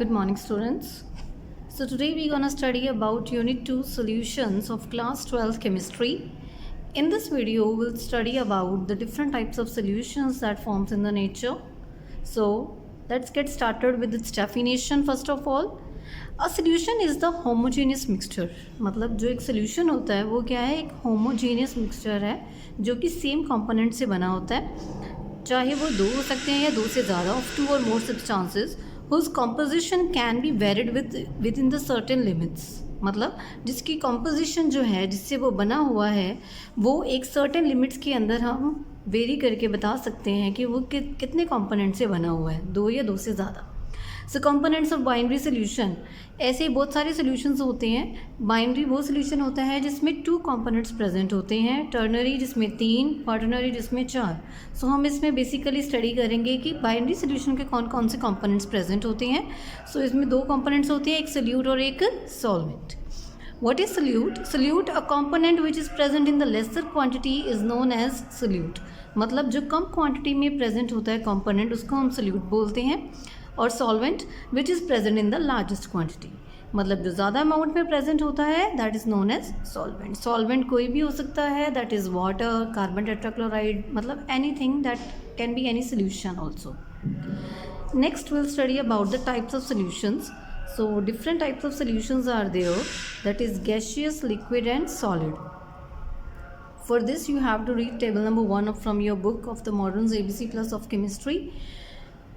Good morning, students. So today we're gonna study about Unit 2 solutions of Class 12 Chemistry. In this video, we'll study about the different types of solutions that forms in the nature. So let's get started with its definition first of all. A solution is the homogeneous mixture. मतलब जो एक solution होता है वो क्या है, एक homogeneous mixture है जो कि same component से बना होता है, चाहे वो दो हो सकते हैं या दो से ज़्यादा of two or more substances whose composition can be varied within the certain limits. मतलब जिसकी composition जो है जिससे वो बना हुआ है वो एक certain limits के अंदर हम वेरी करके बता सकते हैं कि वो कितने component से बना हुआ है, दो या दो से ज़्यादा. सो कंपोनेंट्स ऑफ बाइनरी सोल्यूशन, ऐसे बहुत सारे सोल्यूशंस होते हैं. बाइनरी वो सोल्यूशन होता है जिसमें टू कंपोनेंट्स प्रेजेंट होते हैं, टर्नरी जिसमें तीन, क्वाटरनरी जिसमें चार. सो हम इसमें बेसिकली स्टडी करेंगे कि बाइनरी सोल्यूशन के कौन कौन से कंपोनेंट्स प्रेजेंट होते हैं. सो इसमें दो कंपोनेंट्स होते हैं, एक सोल्यूट और एक solvent. What is solute? Solute, a component which is present in the lesser quantity is known as solute. मतलब जो कम क्वांटिटी में प्रेजेंट होता है कंपोनेंट उसको हम solute बोलते हैं. और solvent which is present in the largest quantity, मतलब जो ज़्यादा अमाउंट में प्रेजेंट होता है that is known as solvent. Solvent कोई भी हो सकता है, that is water, carbon tetrachloride, मतलब anything that can be any solution also. Next will study about the types of solutions. So different types of solutions are there, that is gaseous, liquid and solid. For this you have to read table number 1 from your book of the Modern's ABC Plus of Chemistry.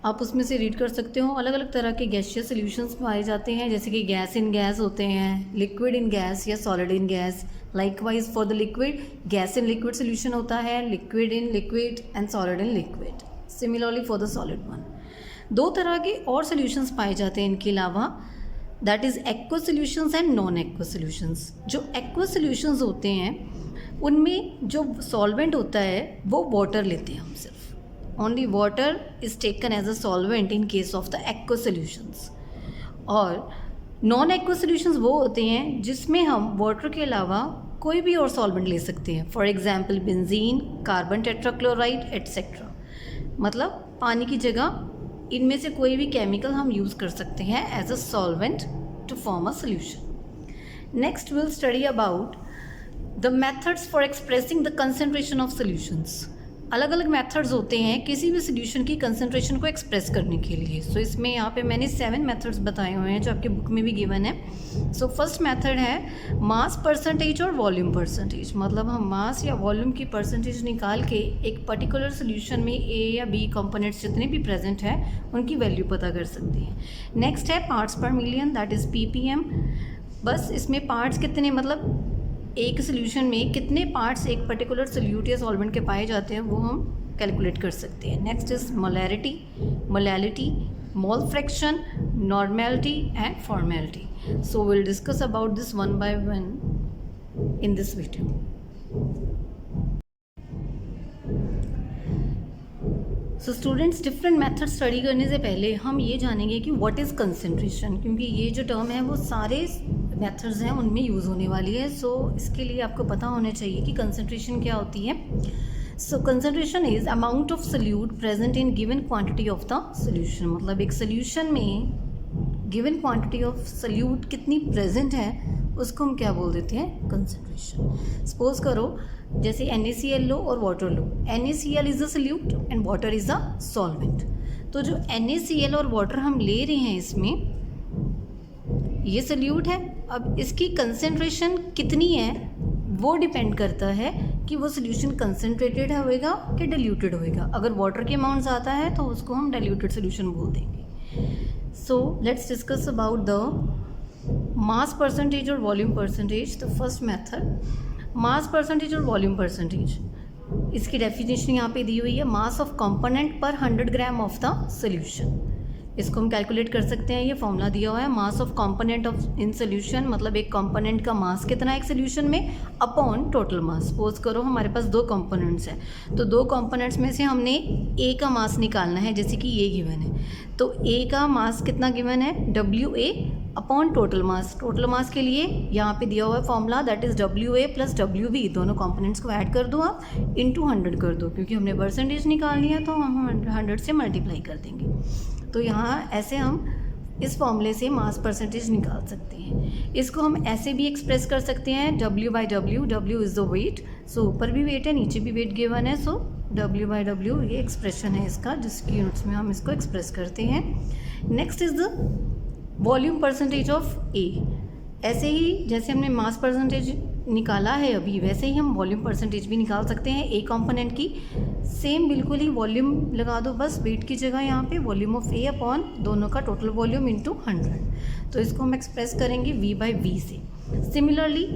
आप उसमें से read कर सकते हो. अलग अलग तरह के गैसियस सॉल्यूशंस पाए जाते हैं, जैसे कि गैस इन गैस होते हैं, लिक्विड इन गैस या solid in gas. Likewise for the liquid, gas in liquid solution होता है, liquid in liquid and solid in liquid. Similarly for the solid one. दो तरह के और सॉल्यूशंस पाए जाते हैं इनके अलावा, that is aqueous solutions and non aqueous solutions. जो एक्वस सॉल्यूशंस होते हैं उनमें जो सॉल्वेंट होता है वो वाटर लेते हैं हम सिर्फ. Only water is taken as a solvent in case of the aqueous solutions. और नॉन एक्वस सॉल्यूशंस वो होते हैं जिसमें हम वाटर के अलावा कोई भी और सॉल्वेंट ले सकते हैं. For example benzene, carbon tetrachloride etcetera. मतलब पानी की जगह इनमें से कोई भी केमिकल हम यूज़ कर सकते हैं as a solvent to form a solution. Next will study about the methods for expressing the concentration of solutions. अलग अलग मेथड्स होते हैं किसी भी सोल्यूशन की कंसंट्रेशन को एक्सप्रेस करने के लिए. सो इसमें यहाँ पे मैंने 7 मेथड्स बताए हुए हैं जो आपके बुक में भी गिवन है. सो फर्स्ट मेथड है मास परसेंटेज और वॉल्यूम परसेंटेज. मतलब हम मास या वॉल्यूम की परसेंटेज निकाल के एक पर्टिकुलर सोल्यूशन में ए या बी कंपोनेंट्स जितने भी प्रेजेंट हैं उनकी वैल्यू पता कर सकते हैं. नेक्स्ट है पार्ट्स पर मिलियन, दैट इज़ ppm. बस इसमें पार्ट्स कितने, मतलब एक सोल्यूशन में कितने पार्ट्स एक पर्टिकुलर सोल्यूट या सॉल्वेंट के पाए जाते हैं वो हम कैलकुलेट कर सकते हैं. Next is molarity, molality, mole fraction, normality and formality. So will discuss about this one by one in this video. So students, different method study करने से पहले हम ये जानेंगे कि व्हाट इज़ कंसंट्रेशन, क्योंकि ये जो टर्म है वो सारे मेथड्स हैं उनमें यूज़ होने वाली है. सो इसके लिए आपको पता होना चाहिए कि कंसंट्रेशन क्या होती है. So concentration is amount of solute present in given quantity of the solution. मतलब एक सोल्यूशन में गिवन क्वांटिटी ऑफ सोल्यूट कितनी प्रेजेंट है उसको हम क्या बोल देते हैं, कंसंट्रेशन. सपोज करो जैसे NaCl लो और water low. NaCl is a solute and water is a solvent. तो जो NaCl और वाटर हम ले रहे हैं इसमें ये सोल्यूट है. अब इसकी कंसंट्रेशन कितनी है वो डिपेंड करता है कि वो सोल्यूशन कंसंट्रेटेड होएगा कि डाइल्यूटेड होएगा. अगर वाटर के अमाउंट ज़्यादा है तो उसको हम डाइल्यूटेड सोल्यूशन बोल देंगे. So let's discuss about the mass percentage और volume percentage. The first method, mass percentage और वॉल्यूम परसेंटेज. इसकी डेफिनेशन यहाँ पे दी हुई है, मास ऑफ कंपोनेंट पर 100 ग्राम ऑफ द सोल्यूशन. इसको हम कैलकुलेट कर सकते हैं, ये फॉर्मूला दिया हुआ है. Mass of component of in solution, मतलब एक कंपोनेंट का मास कितना है एक सोल्यूशन में, अपॉन टोटल मास. सपोज करो हमारे पास दो कंपोनेंट्स हैं, तो दो कंपोनेंट्स में से हमने ए का मास निकालना है, जैसे कि ये गिवन है. तो ए का मास कितना गिवन है, WA upon total mass. Total mass के लिए यहाँ पे दिया हुआ है formula, that is WA plus WB. दोनों कंपोनेंट्स को ऐड कर दो आप, इंटू 100 कर दो, क्योंकि हमने परसेंटेज निकालनी है तो हम 100 से मल्टीप्लाई कर देंगे. तो यहाँ ऐसे हम इस फॉर्मूले से मास परसेंटेज निकाल सकते हैं। इसको हम ऐसे भी एक्सप्रेस कर सकते हैं, W/W, W is the weight, so ऊपर भी वेट है नीचे भी वेट गिवन है, सो W/W ये एक्सप्रेशन है इसका, जिसकी यूनिट्स में हम इसको एक्सप्रेस करते हैं। Next is the volume percentage of A. ऐसे ही जैसे हमने मास परसेंटेज निकाला है अभी, वैसे ही हम वॉल्यूम परसेंटेज भी निकाल सकते हैं ए कंपोनेंट की। सेम बिल्कुल ही वॉल्यूम लगा दो बस वेट की जगह, यहाँ पे वॉल्यूम ऑफ ए अपॉन दोनों का टोटल वॉल्यूम इंटू 100। तो इसको हम एक्सप्रेस करेंगे V/V से। Similarly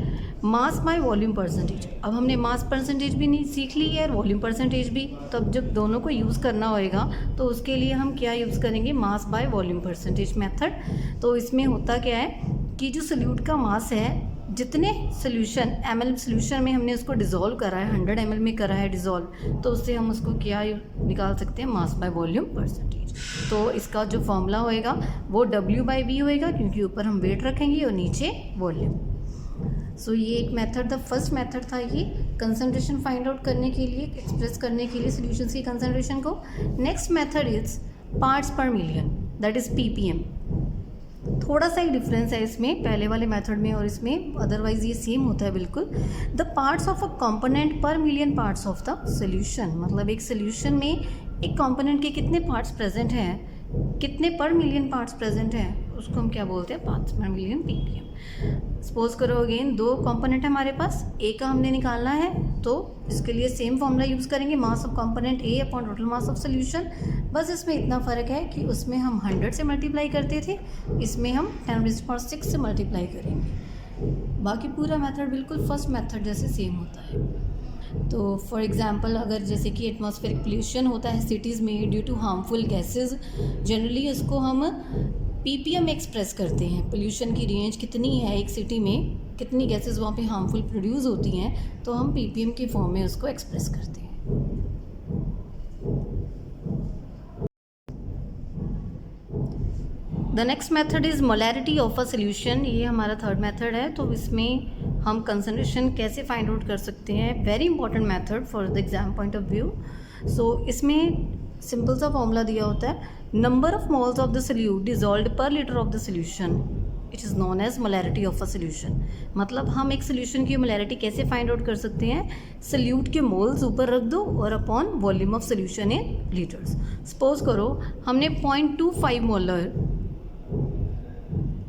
mass by volume percentage, अब हमने मास परसेंटेज भी नहीं सीख ली है और वॉल्यूम परसेंटेज भी, तब जब दोनों को यूज़ करना होएगा तो उसके लिए हम क्या यूज़ करेंगे, mass by volume percentage method. तो इसमें होता क्या है कि जो सोल्यूट का मास है, जितने सोल्यूशन ml सोल्यूशन में हमने उसको डिज़ोल्व करा है, 100 ml में करा है डिज़ोल्व, तो उससे हम उसको क्या निकाल सकते हैं, मास बाय वॉल्यूम परसेंटेज। तो इसका जो फॉर्मूला होएगा वो W/V होएगा, क्योंकि ऊपर हम वेट रखेंगे और नीचे वॉल्यूम। सो ये एक मेथड, द फर्स्ट मेथड था ये कंसंट्रेशन फाइंड आउट करने के लिए, एक्सप्रेस करने के लिए सोल्यूशंस की कंसंट्रेशन को। नेक्स्ट मेथड इज़ पार्ट्स पर मिलियन, दैट इज़ PPM। थोड़ा सा ही डिफरेंस है इसमें, पहले वाले मेथड में और इसमें, अदरवाइज ये सेम होता है बिल्कुल। The parts of a component per million parts of the solution, मतलब एक सोल्यूशन में एक कंपोनेंट के कितने पार्ट्स प्रेजेंट हैं, कितने पर मिलियन पार्ट्स प्रेजेंट हैं, उसको हम क्या बोलते हैं, पार्ट्स पर मिलियन PPM। सपोज करो अगेन दो कंपोनेंट है हमारे पास, ए का हमने निकालना है, तो इसके लिए सेम फॉर्मूला यूज़ करेंगे, mass of component A upon total mass of solution. बस इसमें इतना फ़र्क है कि उसमें हम 100 से मल्टीप्लाई करते थे, इसमें हम 10⁶ से मल्टीप्लाई करेंगे। बाकी पूरा मेथड बिल्कुल फर्स्ट मेथड जैसे सेम होता है। तो फॉर एग्जांपल अगर जैसे कि एटमॉस्फेरिक पोल्यूशन होता है सिटीज़ में due to harmful gases, generally इसको हम PPM एक्सप्रेस करते हैं। पोल्यूशन की रेंज कितनी है एक सिटी में, कितनी गैसेस वहाँ पे हार्मफुल प्रोड्यूस होती हैं, तो हम PPM के फॉर्म में उसको एक्सप्रेस करते हैं। The next method is molarity of a solution, ये हमारा थर्ड मेथड है। तो इसमें हम कंसंट्रेशन कैसे फाइंड आउट कर सकते हैं, very important method for the exam point of view. So इसमें सिंपल सा फॉर्मूला दिया होता है, number of moles of the solute dissolved per litre of the solution, it is known as molarity of a solution. मतलब हम एक solution की molarity कैसे फाइंड आउट कर सकते हैं, सोल्यूट के मोल्स ऊपर रख दो और upon volume of solution in litres. Suppose करो हमने 0.25 मोलर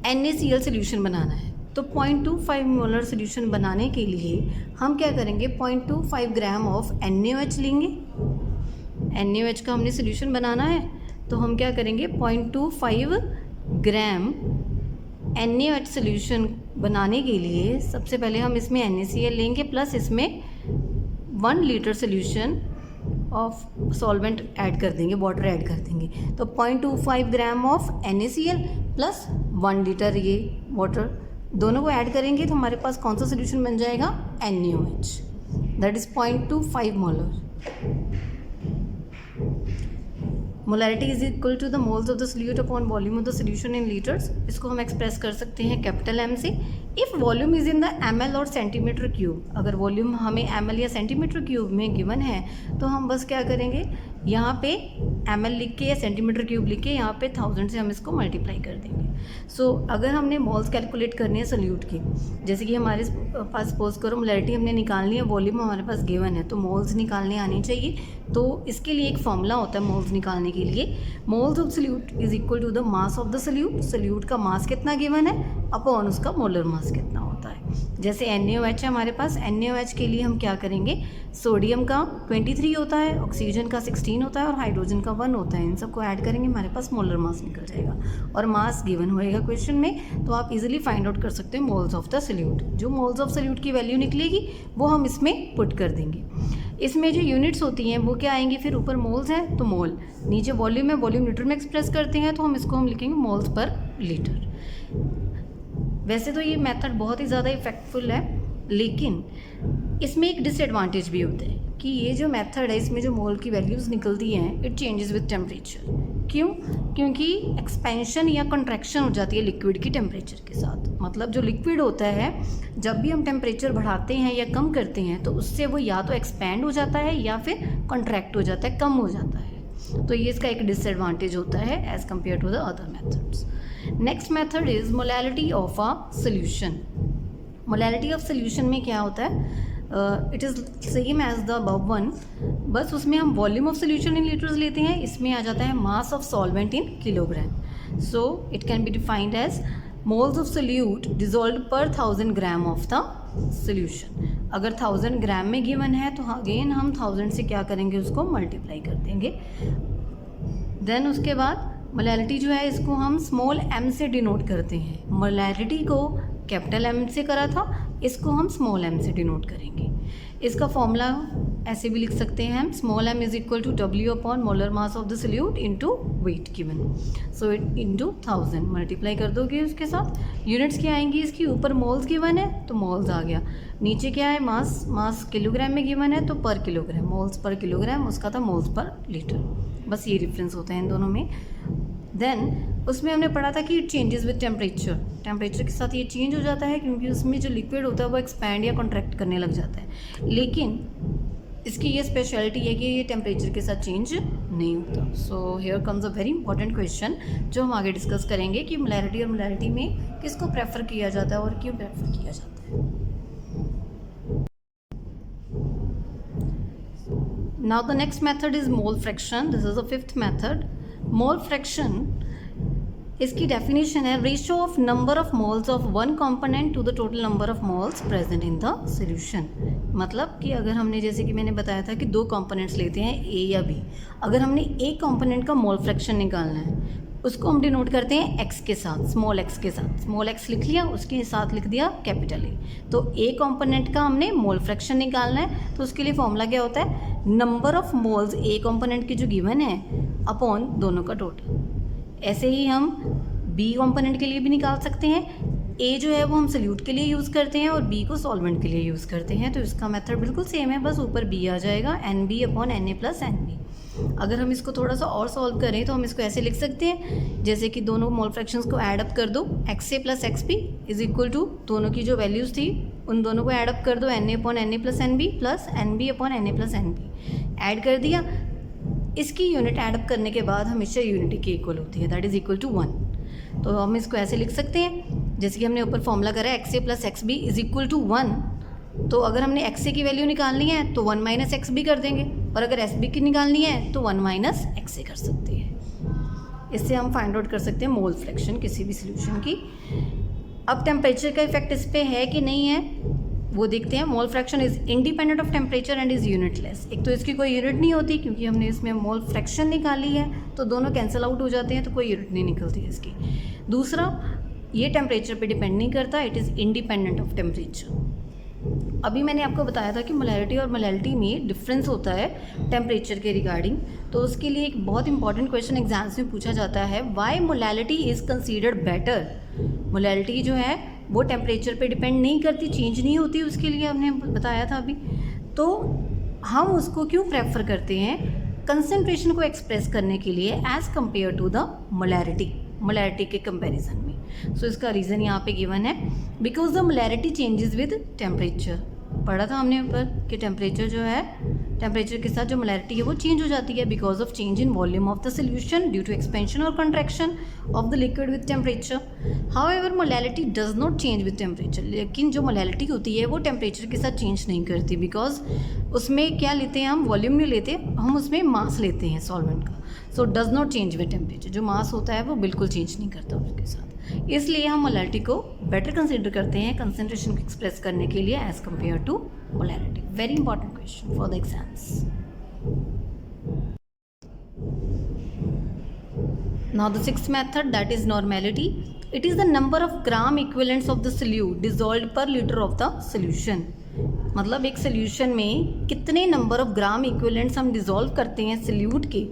NaCl सोल्यूशन बनाना है, तो 0.25 मोलर सोल्यूशन बनाने के लिए हम क्या करेंगे, 0.25 ग्राम ऑफ NaOH लेंगे। NaOH का हमने सोल्यूशन बनाना है, तो हम क्या करेंगे, 0.25 ग्राम NaOH सोल्यूशन बनाने के लिए सबसे पहले हम इसमें NaCl लेंगे, प्लस इसमें 1 litre solution of solvent add कर देंगे, वाटर ऐड कर देंगे। तो 0.25 gram of NaCl plus 1 litre ये वाटर, दोनों को ऐड करेंगे तो हमारे पास कौन सा सोल्यूशन बन जाएगा, NaOH, that is 0.25 molar. Molarity is equal to the moles of the solute upon volume of the solution in litres. इसको हम एक्सप्रेस कर सकते हैं कैपिटल M से। If volume is in the ml और सेंटीमीटर क्यूब, अगर volume हमें ml या सेंटीमीटर क्यूब में गिवन है तो हम बस क्या करेंगे, यहाँ पे ml लिख के या सेंटीमीटर क्यूब लिख के यहाँ पे 1000 से हम इसको मल्टीप्लाई कर देंगे। सो अगर हमने मोल्स कैलकुलेट करने हैं सोल्यूट की, जैसे कि हमारे पास सपोज करो मोलैरिटी हमने निकालनी है, वॉल्यूम हमारे पास गिवन है, तो मोल्स निकालने आनी चाहिए। तो इसके लिए एक फॉर्मूला होता है मोल्स निकालने के लिए, moles of solute is equal to the mass of the solute. Solute का मास कितना गिवन है अपॉन उसका मोलर मास कितना होता है। जैसे NaOH है हमारे पास, NaOH के लिए हम क्या करेंगे, सोडियम का 23 होता है, ऑक्सीजन का 16 होता है और हाइड्रोजन का 1 होता है, इन सबको ऐड करेंगे हमारे पास मोलर मास निकल जाएगा और मास गिवन होएगा क्वेश्चन में। तो आप इजीली फाइंड आउट कर सकते हैं मोल्स ऑफ द सोल्यूट। जो मोल्स ऑफ सोल्यूट की वैल्यू निकलेगी वो हम इसमें पुट कर देंगे। इसमें जो यूनिट्स होती हैं वो क्या आएंगी, फिर ऊपर मोल्स हैं तो मोल, नीचे वॉल्यूम है, वॉल्यूम लीटर में एक्सप्रेस करते हैं, तो हम इसको हम लिखेंगे मोल्स पर लीटर। वैसे तो ये मेथड बहुत ही ज़्यादा इफेक्टफुल है, लेकिन इसमें एक डिसएडवांटेज भी होता है कि ये जो मेथड है इसमें जो मोल की वैल्यूज़ निकलती हैं इट चेंजेस विद टेम्परेचर। क्यों? क्योंकि एक्सपेंशन या कंट्रैक्शन हो जाती है लिक्विड की टेम्परेचर के साथ। मतलब जो लिक्विड होता है जब भी हम टेम्परेचर बढ़ाते हैं या कम करते हैं तो उससे वो या तो एक्सपैंड हो जाता है या फिर कंट्रैक्ट हो जाता है, कम हो जाता है। तो ये इसका एक डिसएडवांटेज होता है as compare to the other methods. Next method is molality of a solution. Molality of solution में क्या होता है, it is same as the above one, बस उसमें हम volume of solution in litres लेते हैं, इसमें आ जाता है mass of solvent in kilogram. So it can be defined as moles of solute dissolve per 1000 gram of the solution. अगर 1000 ग्राम में गिवन है तो अगेन हम 1000 से क्या करेंगे, उसको मल्टीप्लाई कर देंगे। देन उसके बाद मोलैलिटी जो है इसको हम स्मॉल m से डिनोट करते हैं। मोलैलिटी को कैपिटल M से करा था, इसको हम स्मॉल m से डिनोट करेंगे। इसका फॉर्मूला ऐसे भी लिख सकते हैं हम, small m is equal to W upon molar mass of the solute into weight given. So it into 1000 multiply कर दोगे उसके साथ। यूनिट्स क्या आएंगी इसकी, ऊपर मोल्स गिवन है तो मोल्स आ गया, नीचे क्या है मास किलोग्राम में गिवन है तो पर किलोग्राम, मोल्स पर किलोग्राम, उसका था मोल्स पर लीटर। बस ये डिफरेंस होता है इन दोनों में। देन उसमें हमने पढ़ा था कि it changes with temperature, temperature के साथ ये चेंज हो जाता है क्योंकि उसमें जो लिक्विड होता है वो एक्सपैंड या कॉन्ट्रैक्ट करने लग जाता है, लेकिन इसकी ये स्पेशलिटी है कि ये टेम्परेचर के साथ चेंज नहीं होता। So here comes a very important question जो हम आगे डिस्कस करेंगे कि मोलैलिटी और मोलैलिटी में किसको प्रेफर किया जाता है और क्यों प्रेफर किया जाता है। Now the next method is mole fraction. This is the fifth method. Mole fraction, इसकी डेफिनेशन है ratio of number of moles of one component to the total number of moles present in the solution. मतलब कि अगर हमने, जैसे कि मैंने बताया था कि दो कंपोनेंट्स लेते हैं ए या बी, अगर हमने एक कंपोनेंट का मोल फ्रैक्शन निकालना है उसको हम डिनोट करते हैं एक्स के साथ, स्मॉल एक्स के साथ। स्मॉल एक्स लिख लिया, उसके साथ लिख दिया कैपिटल ए। तो ए कंपोनेंट का हमने मोल फ्रैक्शन निकालना है तो उसके लिए फॉर्मूला क्या होता है, number of moles A component की जो गिवन है अपॉन दोनों का टोटल। ऐसे ही हम बी कंपोनेंट के लिए भी निकाल सकते हैं। ए जो है वो हम सल्यूट के लिए यूज़ करते हैं और बी को सॉल्वेंट के लिए यूज़ करते हैं, तो इसका मेथड बिल्कुल सेम है, बस ऊपर बी आ जाएगा, N B upon N A plus N B. अगर हम इसको थोड़ा सा और सॉल्व करें तो हम इसको ऐसे लिख सकते हैं, जैसे कि दोनों मोल फ्रैक्शंस को ऐड अप कर दो, X A plus X B is equal to दोनों की जो वैल्यूज़ थी उन दोनों को ऐड अप कर दो, N A upon N A plus N B plus N B upon N A plus N B. Add कर दिया, इसकी यूनिट ऐड अप करने के बाद हमेशा यूनिटी के इक्वल होती है, दैट इज इक्वल टू 1। तो हम इसको ऐसे लिख सकते हैं, जैसे कि हमने ऊपर फॉर्मूला करा है X A plus X B is equal to 1। तो अगर हमने एक्स ए की वैल्यू निकालनी है तो 1 माइनस एक्स बी कर देंगे, और अगर एस बी की निकालनी है तो 1 माइनस एक्स ए कर सकते हैं। इससे हम फाइंड आउट कर सकते हैं मोल फ्रैक्शन किसी भी सोल्यूशन की। अब टेम्परेचर का इफेक्ट इस पर है कि नहीं है वो देखते हैं। Mole fraction is independent of temperature and is unitless. एक तो इसकी कोई यूनिट नहीं होती क्योंकि हमने इसमें मोल फ्रैक्शन निकाली है, तो दोनों कैंसिल आउट हो जाते हैं, तो कोई यूनिट नहीं निकलती है इसकी। दूसरा, ये टेम्परेचर पे डिपेंड नहीं करता, it is independent of temperature. अभी मैंने आपको बताया था कि मोलैलिटी और मोलैलिटी में डिफरेंस होता है टेम्परेचर के रिगार्डिंग, तो उसके लिए एक बहुत इंपॉर्टेंट क्वेश्चन एग्जाम्स में पूछा जाता है, why molality is considered better. Molality जो है वो टेम्परेचर पे डिपेंड नहीं करती, चेंज नहीं होती, उसके लिए हमने बताया था अभी। तो हम उसको क्यों प्रेफर करते हैं, कंसंट्रेशन को एक्सप्रेस करने के लिए as compare to the molarity के कंपैरिजन में। सो इसका रीज़न यहाँ पे गिवन है, because the molarity changes with temperature. पढ़ा था हमने ऊपर कि टेम्परेचर जो है, टेम्परेचर के साथ जो मोलैरिटी है वो चेंज हो जाती है because of change in volume of the solution due to expansion और contraction of the liquid with temperature. However molality does not change with temperature. लेकिन जो मोलैलिटी होती है वो टेम्परेचर के साथ चेंज नहीं करती, बिकॉज उसमें क्या लेते हैं हम, वॉल्यूम नहीं लेते हम, उसमें मास लेते हैं सॉल्वेंट का। So does not change with temperature. जो मास होता है वो बिल्कुल चेंज नहीं करता उसके साथ, इसलिए हम मोलैलिटी को बेटर कंसिडर करते हैं कंसंट्रेशन को एक्सप्रेस करने के लिए as compare to molality. Very important question for the exams. Now the sixth method, that is normality. It is the number of gram equivalents of the solute dissolved per liter of the solution. मतलब एक solution में कितने number of gram equivalents हम dissolve करते हैं solute के,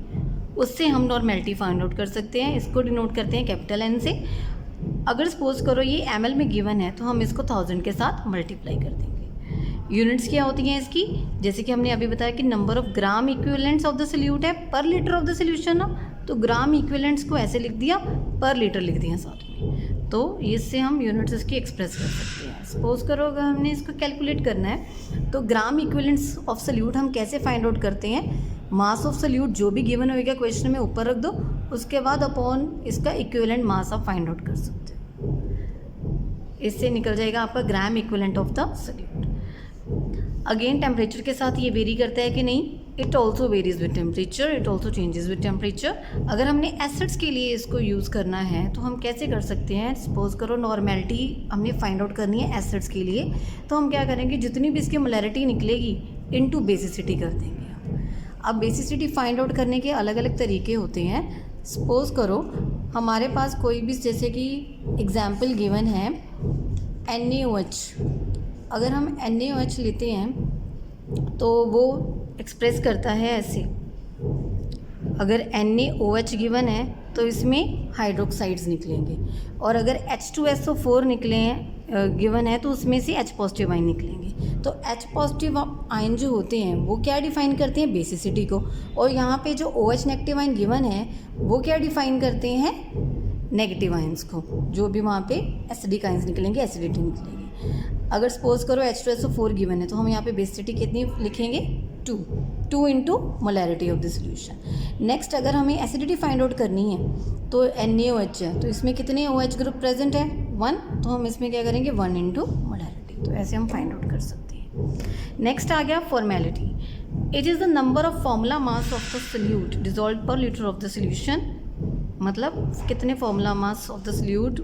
उससे हम नॉर्मेलिटी फाइंड आउट कर सकते हैं। इसको डिनोट करते हैं कैपिटल एन से। अगर सपोज करो ये ml में गिवन है तो हम इसको 1000 के साथ मल्टीप्लाई कर देंगे। यूनिट्स क्या होती हैं इसकी, जैसे कि हमने अभी बताया कि number of gram equivalents of the solute है पर लीटर ऑफ द सोल्यूशन ना, तो ग्राम इक्विवेलेंट्स को ऐसे लिख दिया, पर लीटर लिख दिया साथ में, तो इससे हम यूनिट्स इसकी एक्सप्रेस कर सकते हैं। सपोज करो अगर हमने इसको कैलकुलेट करना है तो ग्राम इक्विवेलेंट्स ऑफ सोल्यूट हम कैसे फाइंड आउट करते हैं, मास ऑफ सल्यूट जो भी गिवन होगा क्वेश्चन में ऊपर रख दो, उसके बाद अपॉन इसका इक्विवेलेंट मास आप फाइंड आउट कर सकते हो। इससे निकल जाएगा आपका gram equivalent of the solute. Again temperature के साथ ये वेरी करता है कि नहीं, it also varies with temperature, it also changes with temperature. अगर हमने एसिड्स के लिए इसको यूज़ करना है तो हम कैसे कर सकते हैं, सपोज करो नॉर्मेलिटी हमने फाइंड आउट करनी है एसिड्स के लिए, तो हम क्या करेंगे, जितनी भी इसकी मोलैरिटी निकलेगी इनटू बेसिसिटी कर देंगे। अब बेसिसिटी फाइंड आउट करने के अलग अलग तरीके होते हैं। सपोज करो हमारे पास कोई भी, जैसे कि एग्जाम्पल गिवन है NaOH, अगर हम NaOH लेते हैं तो वो एक्सप्रेस करता है ऐसे, अगर NaOH गिवन है तो इसमें हाइड्रोक्साइड्स निकलेंगे, और अगर H2SO4 निकले हैं गिवन है तो उसमें से H पॉजिटिव आयन निकलेंगे। तो H पॉजिटिव आयन जो होते हैं वो क्या डिफाइन करते हैं, बेसिसिटी को, और यहाँ पे जो OH नेगेटिव आयन गिवन है वो क्या डिफाइन करते हैं, नेगेटिव आयंस को। जो भी वहाँ पे एसिडिक आयंस निकलेंगे, एसिडिटी निकलेगी। अगर सपोज करो H2SO4 गिवन है तो हम यहाँ पे बेसिसिटी कितनी लिखेंगे, 2 into molarity of the solution. Next अगर हमें एसिडिटी फाइंड आउट करनी है तो NaOH है, तो इसमें कितने OH ग्रुप प्रेजेंट है, 1, तो हम इसमें क्या करेंगे 1 इंटू मोलैरिटी। तो ऐसे हम फाइंड आउट कर सकते हैं। नेक्स्ट आ गया formality. It is the number of formula mass of the solute dissolve पर लीटर ऑफ द सोल्यूशन, मतलब कितने formula mass of the solute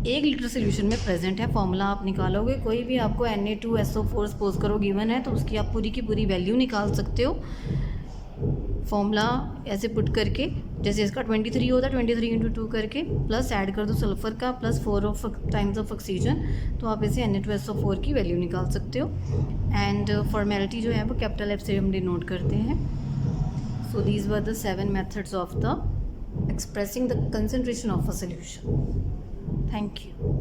1 litre solution में प्रेजेंट है। फॉर्मूला आप निकालोगे, कोई भी आपको Na2SO4 सपोज करो गिवन है तो उसकी आप पूरी की पूरी वैल्यू निकाल सकते हो। फॉर्मूला ऐसे पुट करके, जैसे इसका 23 होता है, 23 इंटू 2 करके प्लस ऐड कर दो सल्फर का प्लस 4 टाइम्स ऑफ ऑक्सीजन, तो आप इसे Na2SO4 की वैल्यू निकाल सकते हो। एंड फॉर्मेलिटी जो है वो कैपिटल F से हम डिनोट करते हैं। So these were the 7 methods of the expressing the concentration of a solution. Thank you.